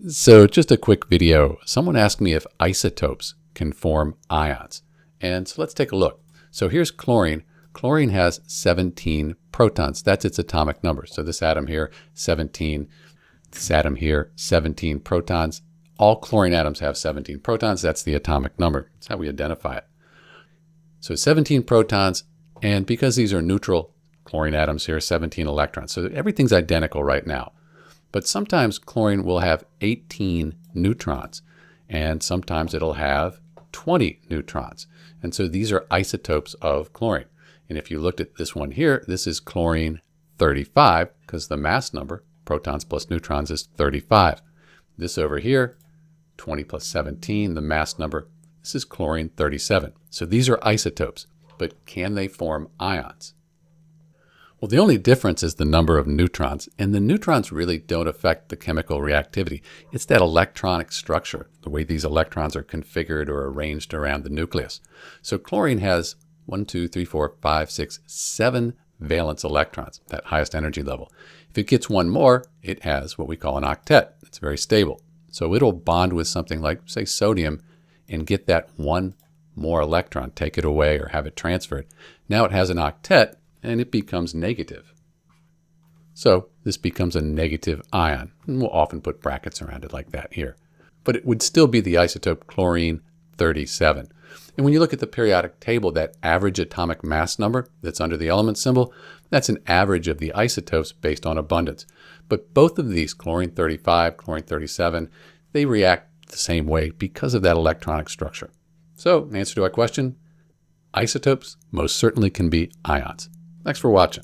So just a quick video. Someone asked me if isotopes can form ions. And so let's take a look. So here's chlorine. Chlorine has 17 protons. That's its atomic number. So this atom here, 17. This atom here, 17 protons. All chlorine atoms have 17 protons. That's the atomic number. That's how we identify it. So 17 protons, and because these are neutral chlorine atoms here, 17 electrons. So everything's identical right now. But sometimes chlorine will have 18 neutrons, and sometimes it'll have 20 neutrons. And so these are isotopes of chlorine. And if you looked at this one here, this is chlorine 35, because the mass number, protons plus neutrons, is 35. This over here, 20 plus 17, the mass number, this is chlorine 37. So these are isotopes, but can they form ions? Well, the only difference is the number of neutrons, and the neutrons really don't affect the chemical reactivity. It's that electronic structure, the way these electrons are configured or arranged around the nucleus. So chlorine has 1, 2, 3, 4, 5, 6, 7 valence electrons, that highest energy level. If it gets one more, it has what we call an octet. It's very stable. So it'll bond with something like, say, sodium and get that one more electron, take it away or have it transferred. Now it has an octet, and it becomes negative. So this becomes a negative ion, and we'll often put brackets around it like that here. But it would still be the isotope chlorine 37. And when you look at the periodic table, that average atomic mass number that's under the element symbol, that's an average of the isotopes based on abundance. But both of these, chlorine 35, chlorine 37, they react the same way because of that electronic structure. So, in answer to our question, isotopes most certainly can be ions. Thanks for watching.